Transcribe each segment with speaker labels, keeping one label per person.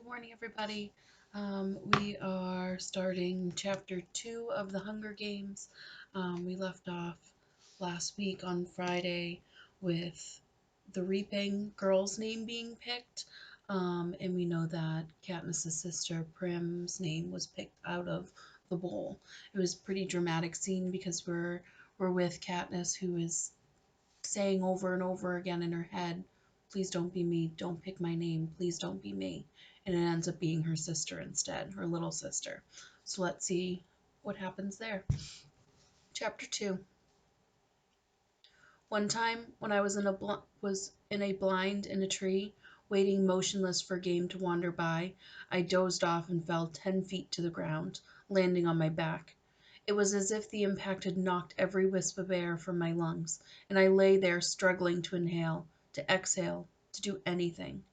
Speaker 1: morning, everybody. We are starting chapter 2 of the Hunger Games. We left off last week on Friday with the Reaping girl's name being picked. And we know that Katniss's sister Prim's name was picked out of the bowl. It was a pretty dramatic scene because we're with Katniss, who is saying over and over again in her head, please don't be me, don't pick my name, please don't be me. And it ends up being her sister instead, her little sister. So let's see what happens there. Chapter 2. One time when I was in a blind in a tree, waiting motionless for game to wander by, I dozed off and fell 10 feet to the ground, landing on my back. It was as if the impact had knocked every wisp of air from my lungs, and I lay there struggling to inhale, to exhale, to do anything.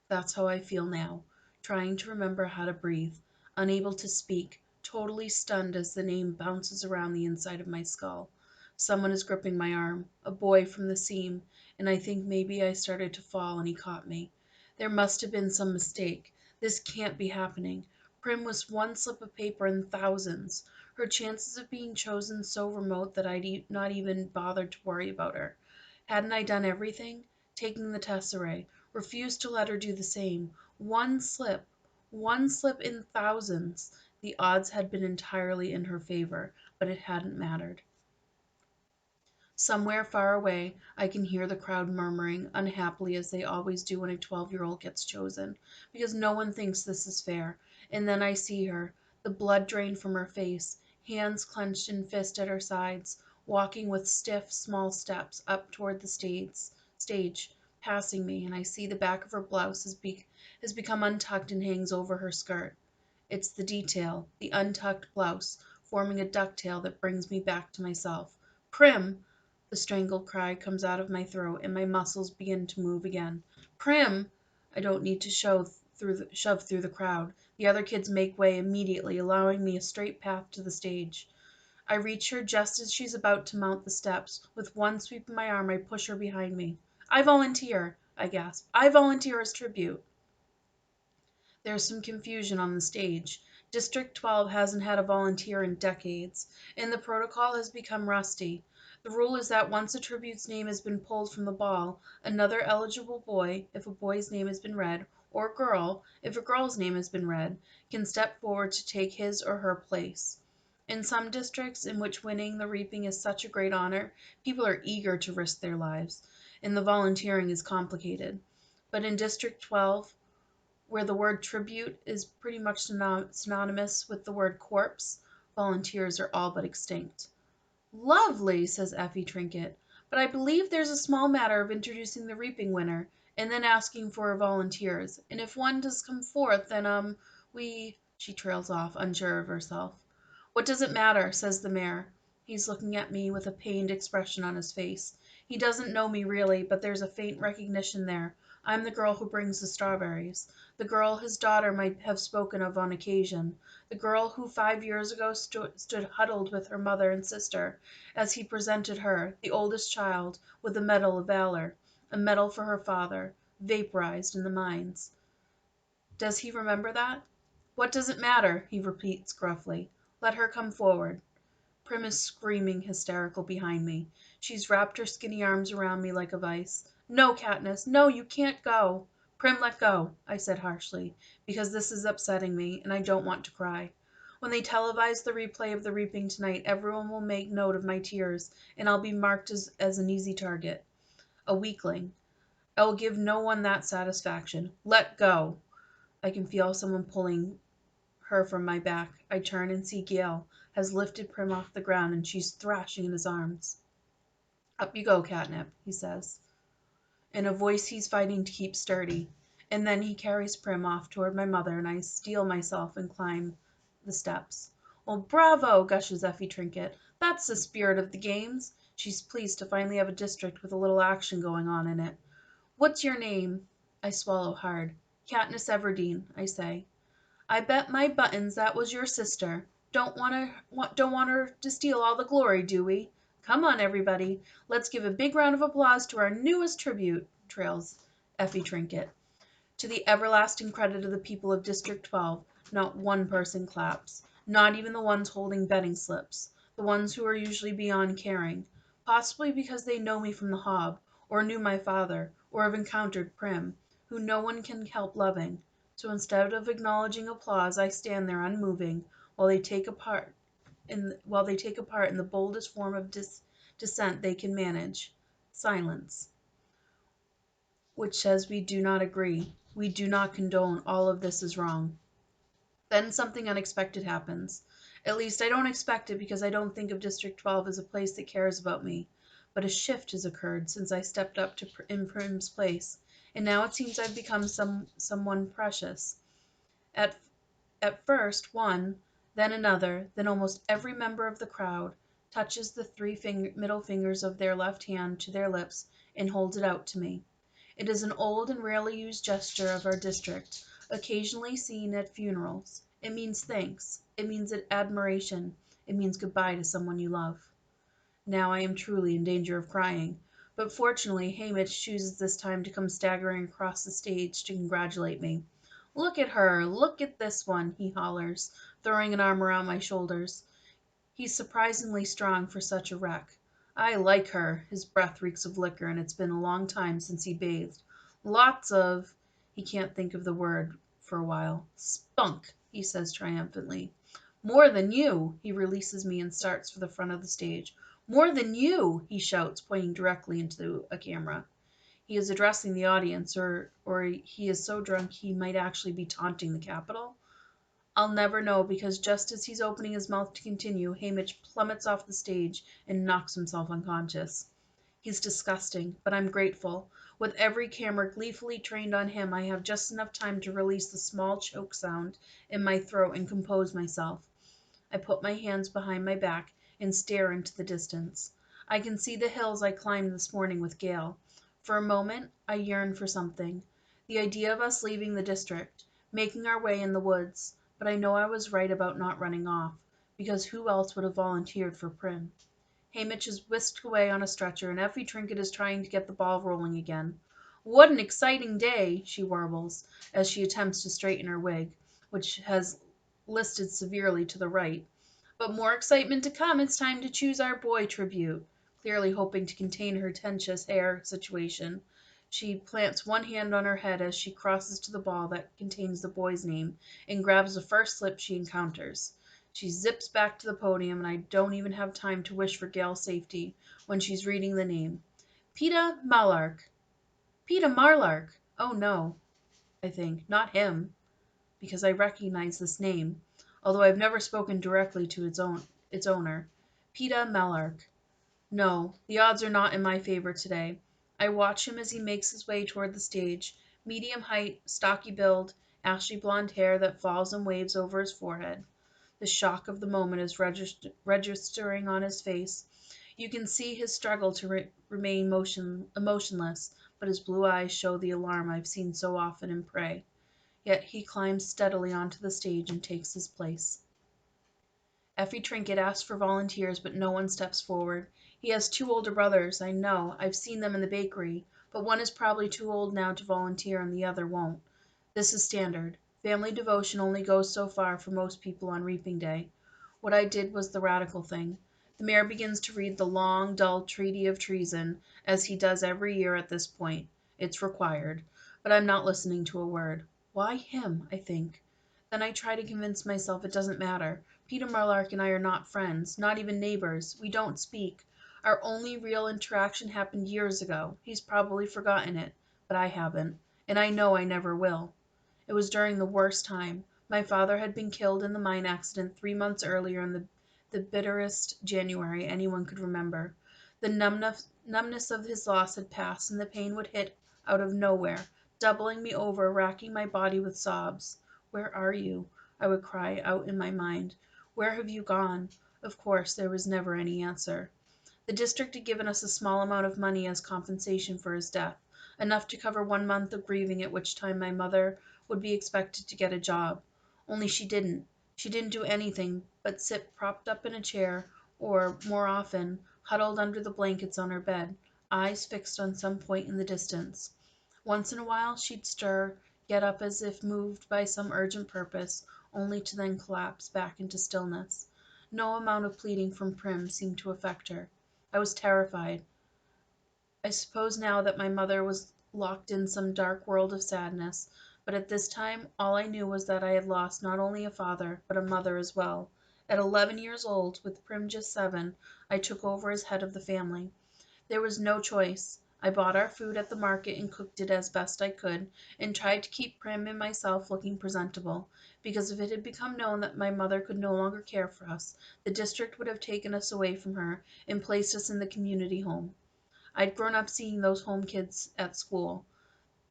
Speaker 1: That's how I feel now, trying to remember how to breathe, unable to speak, totally stunned as the name bounces around the inside of my skull. Someone is gripping my arm, a boy from the seam, and I think maybe I started to fall and he caught me. There must have been some mistake. This can't be happening. Prim was one slip of paper in thousands. Her chances of being chosen so remote that I'd not even bothered to worry about her. Hadn't I done everything? Taking the tesserae, refused to let her do the same. One slip in thousands. The odds had been entirely in her favor, but it hadn't mattered. Somewhere far away, I can hear the crowd murmuring, unhappily as they always do when a 12-year-old gets chosen, because no one thinks this is fair. And then I see her, the blood drained from her face, hands clenched in fist at her sides, walking with stiff, small steps up toward the stage, passing me, and I see the back of her blouse has become untucked and hangs over her skirt. It's the detail, the untucked blouse, forming a ducktail that brings me back to myself. Prim! The strangled cry comes out of my throat, and my muscles begin to move again. Prim! I don't need to shove through the crowd. The other kids make way immediately, allowing me a straight path to the stage. I reach her just as she's about to mount the steps. With one sweep of my arm, I push her behind me. I volunteer, I gasp. I volunteer as tribute. There's some confusion on the stage. District 12 hasn't had a volunteer in decades, and the protocol has become rusty. The rule is that once a tribute's name has been pulled from the ball, another eligible boy, if a boy's name has been read, or girl, if a girl's name has been read, can step forward to take his or her place. In some districts in which winning the reaping is such a great honor, people are eager to risk their lives, and the volunteering is complicated. But in District 12, where the word tribute is pretty much synonymous with the word corpse, volunteers are all but extinct. Lovely, says Effie Trinket, but I believe there's a small matter of introducing the reaping winner, and then asking for volunteers, and if one does come forth, then, she trails off, unsure of herself. What does it matter, says the mayor. He's looking at me with a pained expression on his face. He doesn't know me really, but there's a faint recognition there. I'm the girl who brings the strawberries. The girl his daughter might have spoken of on occasion. The girl who 5 years ago stood huddled with her mother and sister, as he presented her, the oldest child, with a medal of valor, a medal for her father, vaporized in the mines. Does he remember that? What does it matter? He repeats gruffly. Let her come forward. Prim is screaming hysterical behind me. She's wrapped her skinny arms around me like a vice. No, Katniss, no, you can't go. Prim, let go, I said harshly, because this is upsetting me, and I don't want to cry. When they televise the replay of the reaping tonight, everyone will make note of my tears, and I'll be marked as an easy target. A weakling. I will give no one that satisfaction. Let go. I can feel someone pulling her from my back. I turn and see Gale has lifted Prim off the ground, and she's thrashing in his arms. Up you go, Catnip, he says, in a voice he's fighting to keep sturdy. And then he carries Prim off toward my mother, and I steel myself and climb the steps. Well, bravo, gushes Effie Trinket. That's the spirit of the games. She's pleased to finally have a district with a little action going on in it. What's your name? I swallow hard. Katniss Everdeen, I say. I bet my buttons that was your sister. Don't want her to steal all the glory, do we? Come on, everybody. Let's give a big round of applause to our newest tribute, trails Effie Trinket. To the everlasting credit of the people of District 12, not one person claps, not even the ones holding betting slips, the ones who are usually beyond caring, possibly because they know me from the Hob, or knew my father, or have encountered Prim, who no one can help loving. So instead of acknowledging applause, I stand there unmoving, while they take a part in the boldest form of dissent they can manage, silence, which says we do not agree, we do not condone, all of this is wrong. Then something unexpected happens. At least I don't expect it because I don't think of District 12 as a place that cares about me. But a shift has occurred since I stepped up in Prim's place, and now it seems I've become someone precious. At At first one, then another, then almost every member of the crowd touches the middle fingers of their left hand to their lips and holds it out to me. It is an old and rarely used gesture of our district, occasionally seen at funerals. It means thanks. It means admiration. It means goodbye to someone you love. Now I am truly in danger of crying, but fortunately Hamish chooses this time to come staggering across the stage to congratulate me. "Look at her! Look at this one!" he hollers, throwing an arm around my shoulders. He's surprisingly strong for such a wreck. "I like her." His breath reeks of liquor, and it's been a long time since he bathed. "Lots of—" he can't think of the word for a while. "Spunk," he says triumphantly. "More than you!" He releases me and starts for the front of the stage. "More than you!" he shouts, pointing directly into a camera. He is addressing the audience, or he is so drunk he might actually be taunting the Capitol. I'll never know, because just as he's opening his mouth to continue, Hamish plummets off the stage and knocks himself unconscious. He's disgusting, but I'm grateful. With every camera gleefully trained on him, I have just enough time to release the small choke sound in my throat and compose myself. I put my hands behind my back and stare into the distance. I can see the hills I climbed this morning with Gale. For a moment I yearn for something. The idea of us leaving the district, making our way in the woods, but I know I was right about not running off, because who else would have volunteered for Prim? Hamish is whisked away on a stretcher, and Effie Trinket is trying to get the ball rolling again. "What an exciting day!" she warbles, as she attempts to straighten her wig, which has listed severely to the right. "But more excitement to come. It's time to choose our boy tribute." Clearly hoping to contain her tense hair situation, she plants one hand on her head as she crosses to the ball that contains the boy's name and grabs the first slip she encounters. She zips back to the podium, and I don't even have time to wish for Gale's safety when she's reading the name. "Peeta Marlark." Peeta Marlark! Oh no, I think, not him, because I recognize this name, although I've never spoken directly to its owner. Peeta Marlark. No, the odds are not in my favor today. I watch him as he makes his way toward the stage, medium height, stocky build, ashy blonde hair that falls in waves over his forehead. The shock of the moment is registering on his face. You can see his struggle to remain emotionless, but his blue eyes show the alarm I've seen so often in Prey. Yet he climbs steadily onto the stage and takes his place. Effie Trinket asks for volunteers, but no one steps forward. He has two older brothers, I know. I've seen them in the bakery, but one is probably too old now to volunteer and the other won't. This is standard. Family devotion only goes so far for most people on reaping day. What I did was the radical thing. The mayor begins to read the long, dull treaty of treason, as he does every year at this point. It's required. But I'm not listening to a word. Why him, I think. Then I try to convince myself it doesn't matter. Peeta Marlark and I are not friends, not even neighbors. We don't speak. Our only real interaction happened years ago. He's probably forgotten it, but I haven't, and I know I never will. It was during the worst time. My father had been killed in the mine accident 3 months earlier in the bitterest January anyone could remember. The numbness of his loss had passed, and the pain would hit out of nowhere, doubling me over, racking my body with sobs. "Where are you?" I would cry out in my mind. "Where have you gone?" Of course, there was never any answer. The district had given us a small amount of money as compensation for his death, enough to cover 1 month of grieving, at which time my mother would be expected to get a job. Only she didn't. She didn't do anything but sit propped up in a chair, or, more often, huddled under the blankets on her bed, eyes fixed on some point in the distance. Once in a while she'd stir, get up as if moved by some urgent purpose, only to then collapse back into stillness. No amount of pleading from Prim seemed to affect her. I was terrified. I suppose now that my mother was locked in some dark world of sadness, but at this time all I knew was that I had lost not only a father, but a mother as well. At 11 years old, with Prim just 7, I took over as head of the family. There was no choice. I bought our food at the market and cooked it as best I could, and tried to keep Prim and myself looking presentable, because if it had become known that my mother could no longer care for us, the district would have taken us away from her and placed us in the community home. I'd grown up seeing those home kids at school.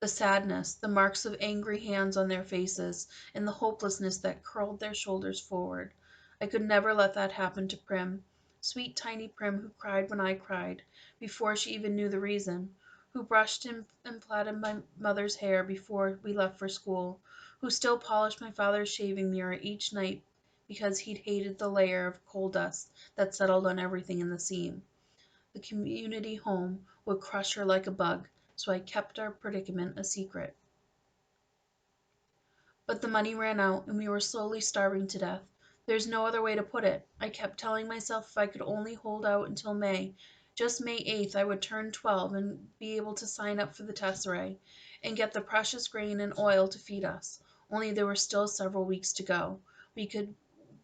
Speaker 1: The sadness, the marks of angry hands on their faces, and the hopelessness that curled their shoulders forward. I could never let that happen to Prim. Sweet tiny Prim who cried when I cried, before she even knew the reason, who brushed and plaited my mother's hair before we left for school, who still polished my father's shaving mirror each night because he'd hated the layer of coal dust that settled on everything in the seam. The community home would crush her like a bug, so I kept our predicament a secret. But the money ran out, and we were slowly starving to death. There's no other way to put it. I kept telling myself if I could only hold out until May, just May 8th, I would turn 12 and be able to sign up for the tesserae and get the precious grain and oil to feed us. Only there were still several weeks to go. We could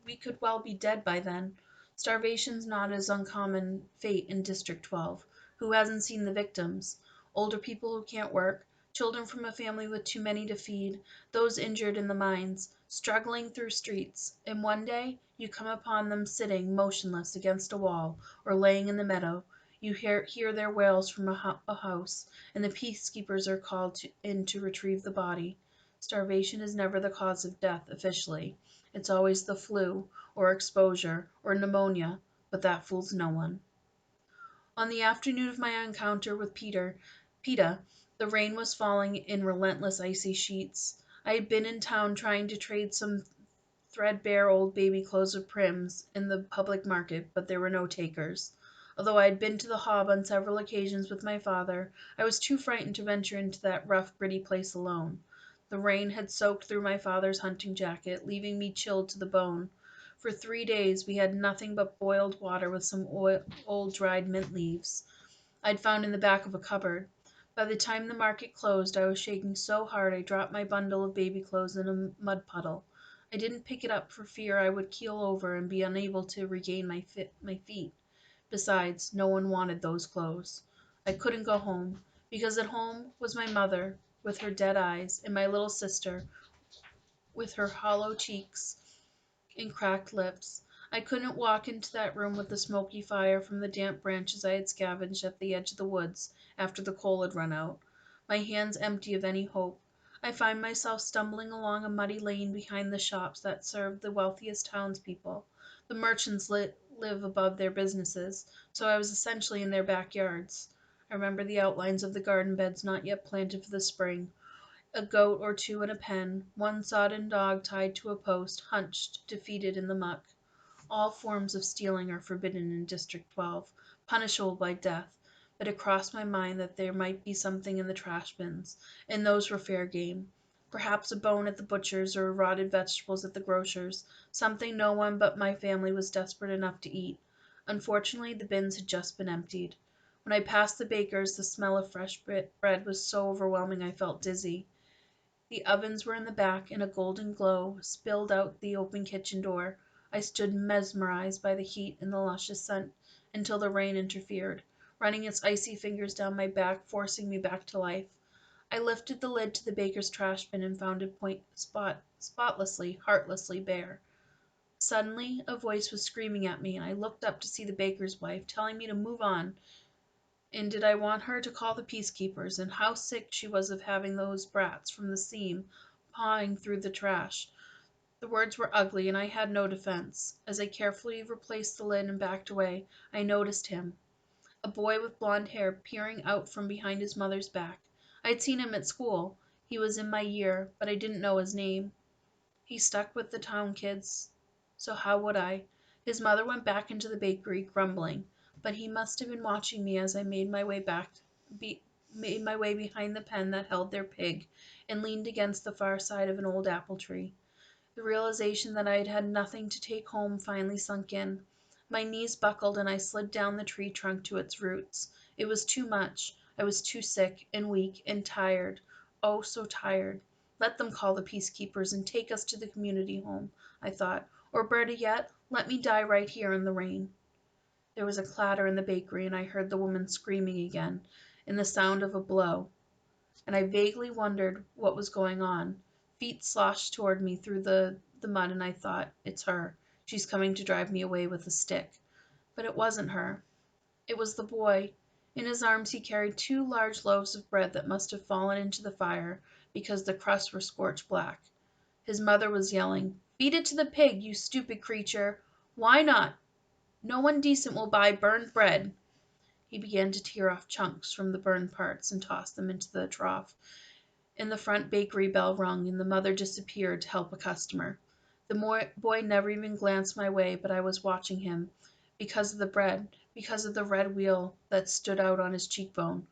Speaker 1: we could well be dead by then. Starvation's not as uncommon fate in District 12. Who hasn't seen the victims? Older people who can't work, children from a family with too many to feed, those injured in the mines, struggling through streets, and one day you come upon them sitting motionless against a wall or laying in the meadow. You hear their wails from a house, and the peacekeepers are called in to retrieve the body. Starvation is never the cause of death officially. It's always the flu, or exposure, or pneumonia, but that fools no one. On the afternoon of my encounter with PETA, the rain was falling in relentless icy sheets. I had been in town trying to trade some threadbare old baby clothes of Prim's in the public market, but there were no takers. Although I had been to the Hob on several occasions with my father, I was too frightened to venture into that rough, gritty place alone. The rain had soaked through my father's hunting jacket, leaving me chilled to the bone. For 3 days we had nothing but boiled water with some old dried mint leaves I'd found in the back of a cupboard. By the time the market closed I was shaking so hard I dropped my bundle of baby clothes in a mud puddle. I didn't pick it up for fear I would keel over and be unable to regain my feet. Besides, no one wanted those clothes. I couldn't go home, because at home was my mother, with her dead eyes, and my little sister, with her hollow cheeks and cracked lips. I couldn't walk into that room with the smoky fire from the damp branches I had scavenged at the edge of the woods after the coal had run out, my hands empty of any hope. I find myself stumbling along a muddy lane behind the shops that serve the wealthiest townspeople. The merchants live above their businesses, so I was essentially in their backyards. I remember the outlines of the garden beds not yet planted for the spring, a goat or two in a pen, one sodden dog tied to a post, hunched, defeated in the muck. All forms of stealing are forbidden in District 12, punishable by death, but it crossed my mind that there might be something in the trash bins, and those were fair game. Perhaps a bone at the butcher's or rotted vegetables at the grocer's, something no one but my family was desperate enough to eat. Unfortunately, the bins had just been emptied. When I passed the baker's, the smell of fresh bread was so overwhelming I felt dizzy. The ovens were in the back, and a golden glow spilled out the open kitchen door. I stood mesmerized by the heat and the luscious scent until the rain interfered, running its icy fingers down my back, forcing me back to life. I lifted the lid to the baker's trash bin and found it spotlessly, heartlessly bare. Suddenly, a voice was screaming at me, and I looked up to see the baker's wife telling me to move on, and did I want her to call the peacekeepers, and how sick she was of having those brats from the seam pawing through the trash. The words were ugly, and I had no defense. As I carefully replaced the lid and backed away, I noticed him, a boy with blond hair peering out from behind his mother's back. I'd seen him at school. He was in my year, but I didn't know his name. He stuck with the town kids, so how would I? His mother went back into the bakery, grumbling, but he must have been watching me as I made my way made my way behind the pen that held their pig, and leaned against the far side of an old apple tree. The realization that I had had nothing to take home finally sunk in. My knees buckled and I slid down the tree trunk to its roots. It was too much. I was too sick and weak and tired. Oh, so tired. Let them call the peacekeepers and take us to the community home, I thought. Or better yet, let me die right here in the rain. There was a clatter in the bakery, and I heard the woman screaming again, and the sound of a blow, and I vaguely wondered what was going on. Feet sloshed toward me through the mud, and I thought, it's her. She's coming to drive me away with a stick. But it wasn't her. It was the boy. In his arms he carried two large loaves of bread that must have fallen into the fire because the crusts were scorched black. His mother was yelling, "Feed it to the pig, you stupid creature! Why not? No one decent will buy burned bread." He began to tear off chunks from the burned parts and toss them into the trough, and the front bakery bell rung, and the mother disappeared to help a customer. The boy never even glanced my way, but I was watching him, because of the bread, because of the red wheal that stood out on his cheekbone.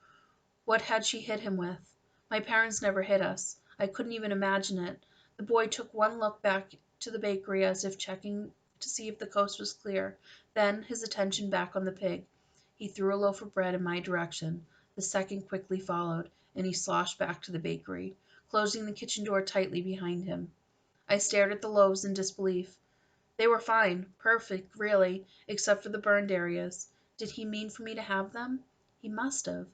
Speaker 1: What had she hit him with? My parents never hit us. I couldn't even imagine it. The boy took one look back to the bakery as if checking to see if the coast was clear, then, his attention back on the pig. He threw a loaf of bread in my direction. The second quickly followed, and he sloshed back to the bakery, closing the kitchen door tightly behind him. I stared at the loaves in disbelief. They were fine, perfect, really, except for the burned areas. Did he mean for me to have them? He must have,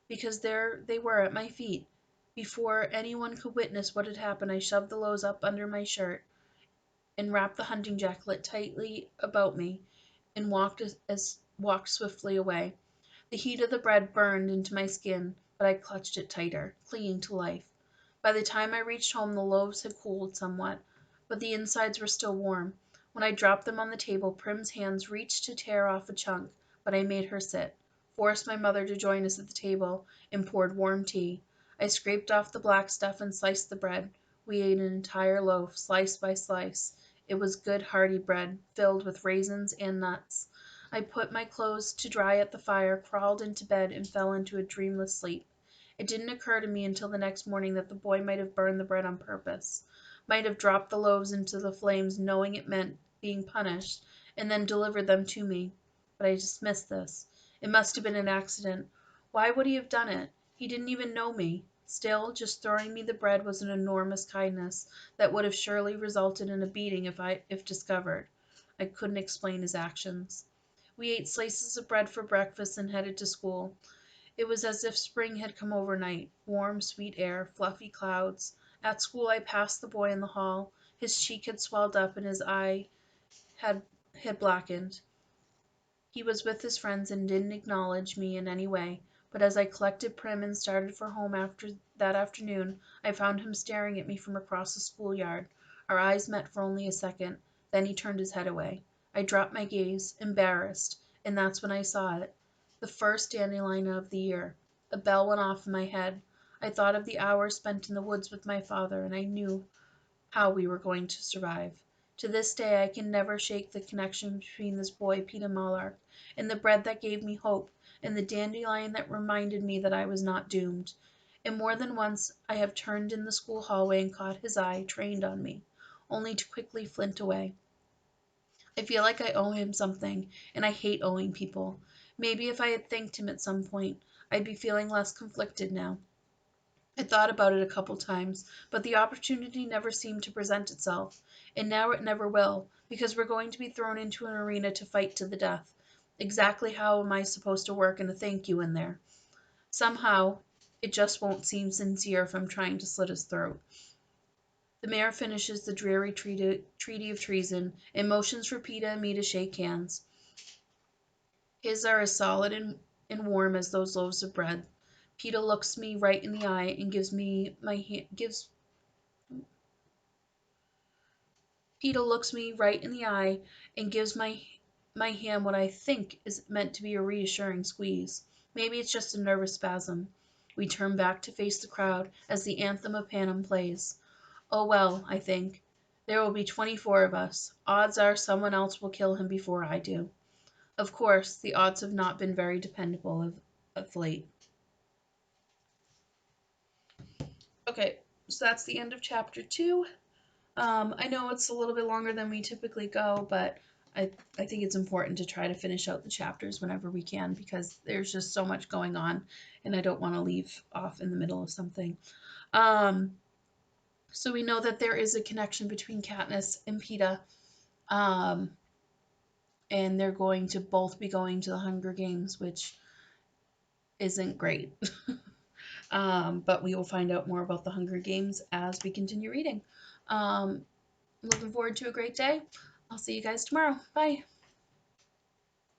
Speaker 1: because there they were at my feet. Before anyone could witness what had happened, I shoved the loaves up under my shirt and wrapped the hunting jacket tightly about me and walked swiftly away. The heat of the bread burned into my skin, but I clutched it tighter, clinging to life. By the time I reached home, the loaves had cooled somewhat, but the insides were still warm. When I dropped them on the table, Prim's hands reached to tear off a chunk, but I made her sit, forced my mother to join us at the table, and poured warm tea. I scraped off the black stuff and sliced the bread. We ate an entire loaf, slice by slice. It was good, hearty bread, filled with raisins and nuts. I put my clothes to dry at the fire, crawled into bed, and fell into a dreamless sleep. It didn't occur to me until the next morning that the boy might have burned the bread on purpose, might have dropped the loaves into the flames knowing it meant being punished, and then delivered them to me. But I dismissed this. It must have been an accident. Why would he have done it? He didn't even know me. Still, just throwing me the bread was an enormous kindness that would have surely resulted in a beating if discovered. I couldn't explain his actions. We ate slices of bread for breakfast and headed to school. It was as if spring had come overnight, warm, sweet air, fluffy clouds. At school I passed the boy in the hall. His cheek had swelled up and his eye had had blackened. He was with his friends and didn't acknowledge me in any way, but as I collected Prim and started for home after that afternoon, I found him staring at me from across the schoolyard. Our eyes met for only a second, then he turned his head away. I dropped my gaze, embarrassed, and that's when I saw it. The first dandelion of the year. A bell went off in my head. I thought of the hours spent in the woods with my father, and I knew how we were going to survive. To this day I can never shake the connection between this boy, Peter Malark, and the bread that gave me hope, and the dandelion that reminded me that I was not doomed. And more than once I have turned in the school hallway and caught his eye trained on me, only to quickly flint away. I feel like I owe him something, and I hate owing people. Maybe if I had thanked him at some point, I'd be feeling less conflicted now. I thought about it a couple times, but the opportunity never seemed to present itself, and now it never will, because we're going to be thrown into an arena to fight to the death. Exactly how am I supposed to work in a thank you in there? Somehow, it just won't seem sincere if I'm trying to slit his throat. The mayor finishes the dreary treaty of treason and motions for Peeta and me to shake hands. His are as solid and warm as those loaves of bread. Peeta looks me right in the eye and gives my hand what I think is meant to be a reassuring squeeze. Maybe it's just a nervous spasm. We turn back to face the crowd as the anthem of Panem plays. Oh well, I think. There will be 24 of us. Odds are someone else will kill him before I do. Of course, the odds have not been very dependable of late. Okay, so that's the end of chapter 2. I know it's a little bit longer than we typically go, but I think it's important to try to finish out the chapters whenever we can because there's just so much going on and I don't want to leave off in the middle of something. Um, so we know that there is a connection between Katniss and Peeta, um, and they're going to both be going to the Hunger Games, which isn't great. But we will find out more about the Hunger Games as we continue reading. Looking forward to a great day. I'll see you guys tomorrow. Bye.